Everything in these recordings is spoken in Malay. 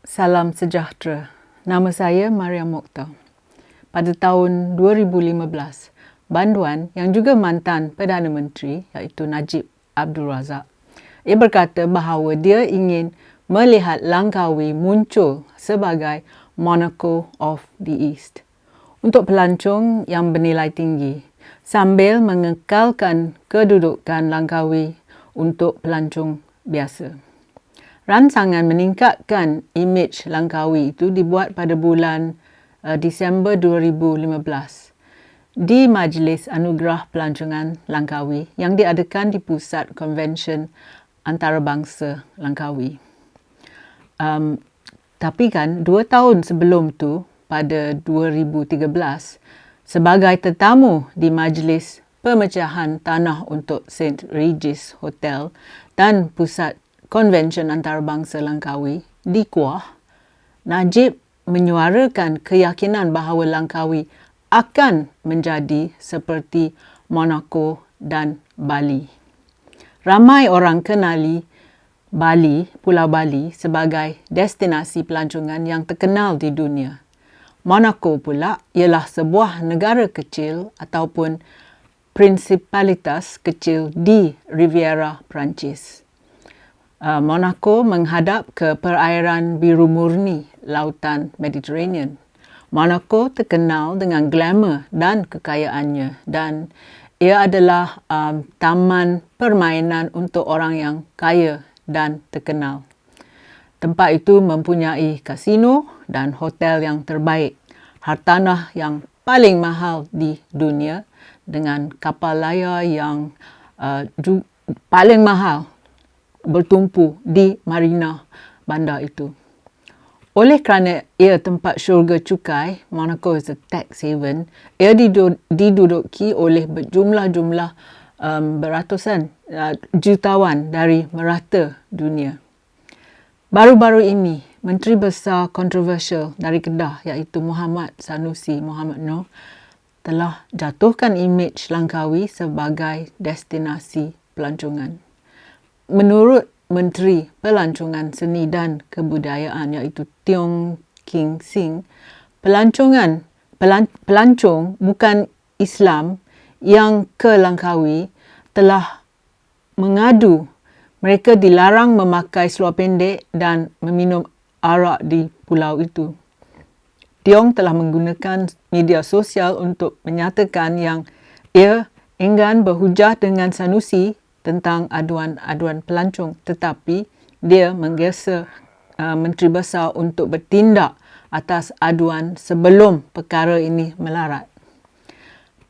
Salam sejahtera. Nama saya Maria Mokhtar. Pada tahun 2015, Banduan yang juga mantan Perdana Menteri iaitu Najib Abdul Razak, ia berkata bahawa dia ingin melihat Langkawi muncul sebagai Monaco of the East untuk pelancong yang bernilai tinggi sambil mengekalkan kedudukan Langkawi untuk pelancong biasa. Rancangan meningkatkan imej Langkawi itu dibuat pada bulan Disember 2015 di Majlis Anugerah Pelancongan Langkawi yang diadakan di Pusat Konvensyen Antarabangsa Langkawi. Tapi kan 2 tahun sebelum tu, pada 2013, sebagai tetamu di Majlis Pemecahan Tanah untuk St. Regis Hotel dan Pusat Konvensyen Antarabangsa Langkawi di Kuah, Najib menyuarakan keyakinan bahawa Langkawi akan menjadi seperti Monaco dan Bali. Ramai orang kenali Pulau Bali sebagai destinasi pelancongan yang terkenal di dunia. Monaco pula ialah sebuah negara kecil ataupun prinsipalitas kecil di Riviera Perancis. Monaco menghadap ke perairan biru murni lautan Mediterranean. Monaco terkenal dengan glamour dan kekayaannya dan ia adalah taman permainan untuk orang yang kaya dan terkenal. Tempat itu mempunyai kasino dan hotel yang terbaik, hartanah yang paling mahal di dunia dengan kapal layar yang paling mahal bertumpu di marina bandar itu. Oleh kerana ia tempat syurga cukai, Monaco is a tax haven, ia diduduki oleh berjumlah-jumlah beratusan jutawan dari merata dunia. Baru-baru ini, Menteri Besar kontroversial dari Kedah iaitu Muhammad Sanusi Muhammad Noor telah jatuhkan imej Langkawi sebagai destinasi pelancongan. Menurut Menteri Pelancongan Seni dan Kebudayaan iaitu Tiong King Sing, pelancong bukan Islam yang ke Langkawi telah mengadu mereka dilarang memakai seluar pendek dan meminum arak di pulau itu. Tiong telah menggunakan media sosial untuk menyatakan yang ia enggan berhujah dengan Sanusi tentang aduan-aduan pelancong, tetapi dia menggesa Menteri Besar untuk bertindak atas aduan sebelum perkara ini melarat.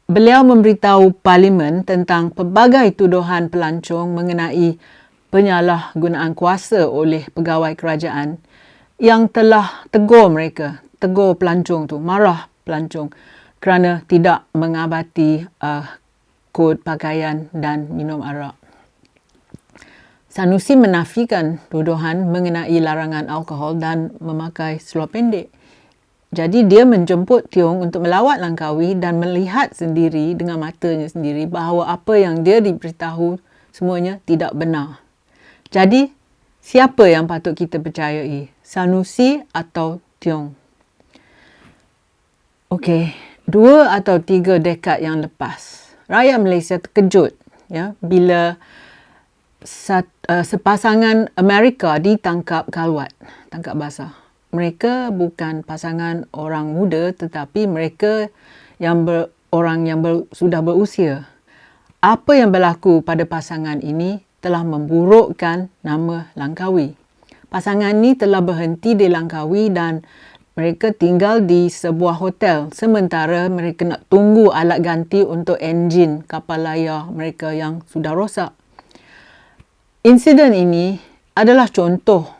Beliau memberitahu Parlimen tentang pelbagai tuduhan pelancong mengenai penyalahgunaan kuasa oleh pegawai kerajaan yang telah tegur pelancong tu, marah pelancong kerana tidak mengabati kod pakaian dan minum arak. Sanusi menafikan tuduhan mengenai larangan alkohol dan memakai seluar pendek. Jadi dia menjemput Tiong untuk melawat Langkawi dan melihat sendiri dengan matanya sendiri bahawa apa yang dia diberitahu semuanya tidak benar. Jadi, siapa yang patut kita percayai? Sanusi atau Tiong? Okey, 2 atau 3 dekad yang lepas, rakyat Malaysia terkejut bila sepasangan Amerika ditangkap kalwat, tangkap basah. Mereka bukan pasangan orang muda tetapi mereka orang yang sudah berusia. Apa yang berlaku pada pasangan ini telah memburukkan nama Langkawi. Pasangan ini telah berhenti di Langkawi dan mereka tinggal di sebuah hotel sementara mereka nak tunggu alat ganti untuk enjin kapal layar mereka yang sudah rosak. Insiden ini adalah contoh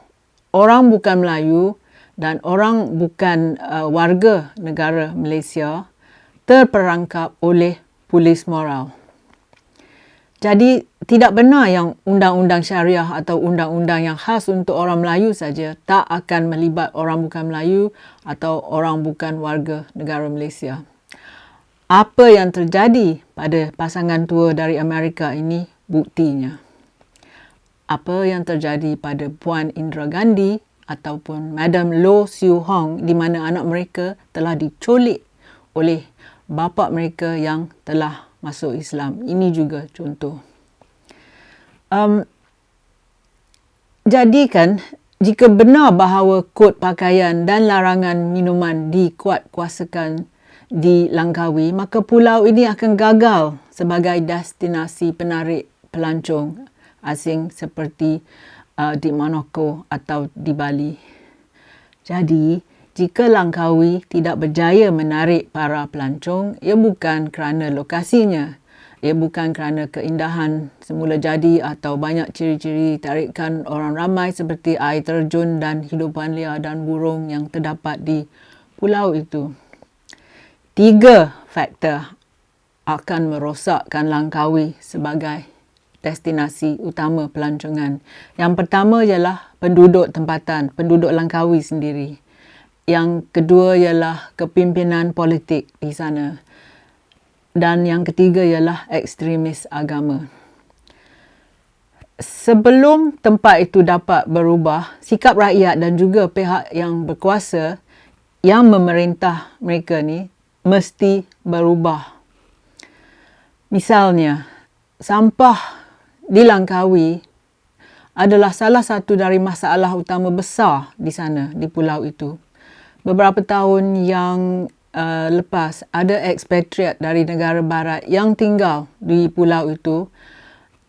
orang bukan Melayu dan orang bukan warga negara Malaysia terperangkap oleh polis moral. Jadi tidak benar yang undang-undang syariah atau undang-undang yang khas untuk orang Melayu saja tak akan melibat orang bukan Melayu atau orang bukan warga negara Malaysia. Apa yang terjadi pada pasangan tua dari Amerika ini buktinya. Apa yang terjadi pada Puan Indira Gandhi ataupun Madam Low Siew Hong, di mana anak mereka telah diculik oleh bapa mereka yang telah masuk Islam. Ini juga contoh. Jadi kan, jika benar bahawa kod pakaian dan larangan minuman dikuatkuasakan di Langkawi, maka pulau ini akan gagal sebagai destinasi penarik pelancong asing seperti di Monaco atau di Bali. Jadi, jika Langkawi tidak berjaya menarik para pelancong, ia bukan kerana lokasinya, ia bukan kerana keindahan semula jadi atau banyak ciri-ciri tarikan orang ramai seperti air terjun dan hidupan liar dan burung yang terdapat di pulau itu. 3 faktor akan merosakkan Langkawi sebagai destinasi utama pelancongan. Yang pertama ialah penduduk tempatan, penduduk Langkawi sendiri. Yang kedua ialah kepimpinan politik di sana. Dan yang ketiga ialah ekstremis agama. Sebelum tempat itu dapat berubah, sikap rakyat dan juga pihak yang berkuasa yang memerintah mereka ni mesti berubah. Misalnya, sampah di Langkawi adalah salah satu dari masalah utama besar di sana, di pulau itu. Beberapa tahun yang lepas, ada expatriate dari negara barat yang tinggal di pulau itu.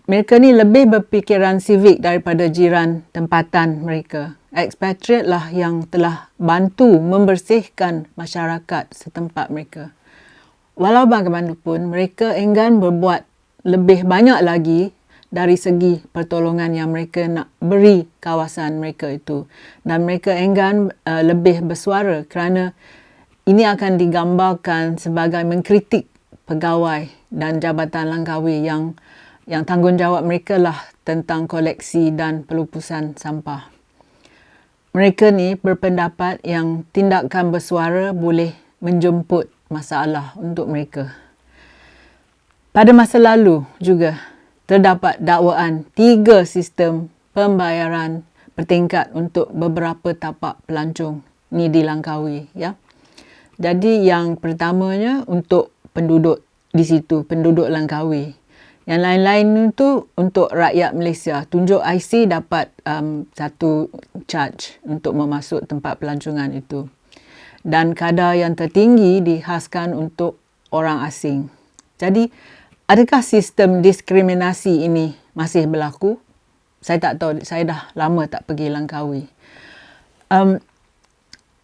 Mereka ni lebih berfikiran civic daripada jiran tempatan mereka. Expatriate lah yang telah bantu membersihkan masyarakat setempat mereka. Walau bagaimanapun, mereka enggan berbuat lebih banyak lagi dari segi pertolongan yang mereka nak beri kawasan mereka itu. Dan mereka enggan lebih bersuara kerana ini akan digambarkan sebagai mengkritik pegawai dan jabatan Langkawi yang tanggungjawab mereka lah tentang koleksi dan pelupusan sampah. Mereka ni berpendapat yang tindakan bersuara boleh menjemput masalah untuk mereka. Pada masa lalu juga terdapat dakwaan 3 sistem pembayaran bertingkat untuk beberapa tapak pelancong ni di Langkawi, ya. Jadi yang pertamanya untuk penduduk di situ, penduduk Langkawi. Yang lain-lain itu untuk rakyat Malaysia. Tunjuk IC dapat satu charge untuk memasuk tempat pelancongan itu. Dan kadar yang tertinggi dihaskan untuk orang asing. Jadi, adakah sistem diskriminasi ini masih berlaku? Saya tak tahu, saya dah lama tak pergi Langkawi.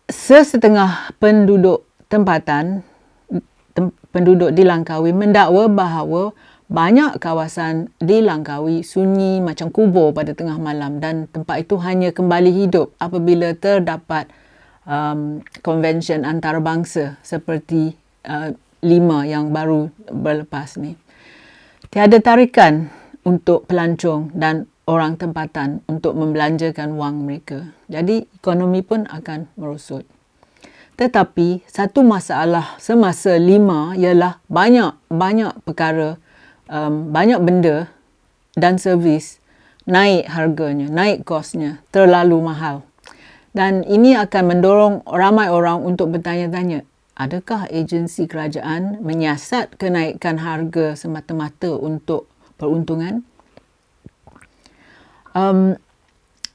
Sesetengah penduduk tempatan, penduduk di Langkawi mendakwa bahawa banyak kawasan di Langkawi sunyi macam kubur pada tengah malam dan tempat itu hanya kembali hidup apabila terdapat konvensyen antarabangsa seperti 5 yang baru berlepas ni. Tiada tarikan untuk pelancong dan orang tempatan untuk membelanjakan wang mereka. Jadi ekonomi pun akan merosot. Tetapi satu masalah semasa 5 ialah banyak perkara, banyak benda dan servis naik harganya, naik kosnya, terlalu mahal. Dan ini akan mendorong ramai orang untuk bertanya-tanya, adakah agensi kerajaan menyiasat kenaikan harga semata-mata untuk peruntungan?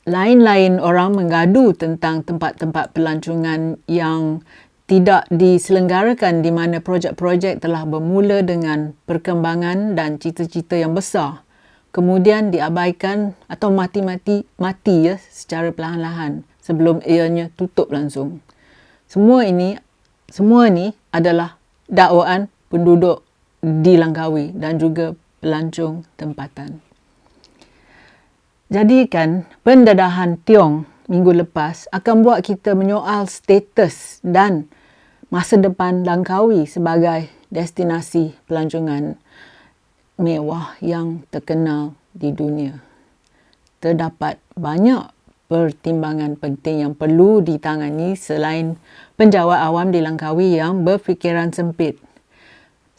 Lain-lain orang mengadu tentang tempat-tempat pelancongan yang tidak diselenggarakan di mana projek-projek telah bermula dengan perkembangan dan cita-cita yang besar. Kemudian diabaikan atau mati ya secara perlahan-lahan sebelum ianya tutup langsung. Semua ini adalah dakwaan penduduk di Langkawi dan juga pelancong tempatan. Jadi kan, pendedahan Tiong minggu lepas akan buat kita menyoal status dan masa depan Langkawi sebagai destinasi pelancongan mewah yang terkenal di dunia. Terdapat banyak pertimbangan penting yang perlu ditangani selain penjawat awam di Langkawi yang berfikiran sempit.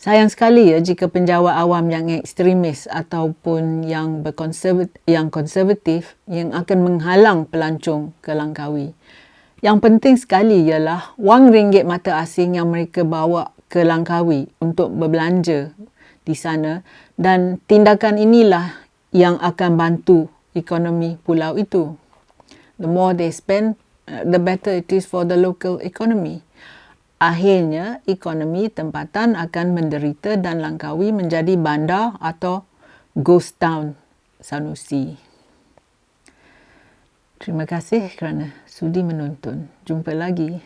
Sayang sekali ya jika penjawat awam yang ekstremis ataupun yang konservatif yang akan menghalang pelancong ke Langkawi. Yang penting sekali ialah wang ringgit mata asing yang mereka bawa ke Langkawi untuk berbelanja di sana, dan tindakan inilah yang akan bantu ekonomi pulau itu. The more they spend, the better it is for the local economy. Akhirnya, ekonomi tempatan akan menderita dan Langkawi menjadi bandar atau ghost town Sanusi. Terima kasih kerana sudi menonton. Jumpa lagi.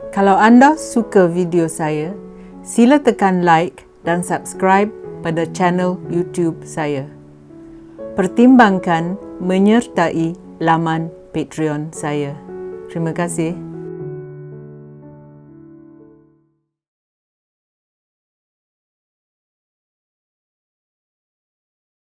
Kalau anda suka video saya, sila tekan like dan subscribe pada channel YouTube saya. Pertimbangkan menyertai laman Patreon saya. Terima kasih.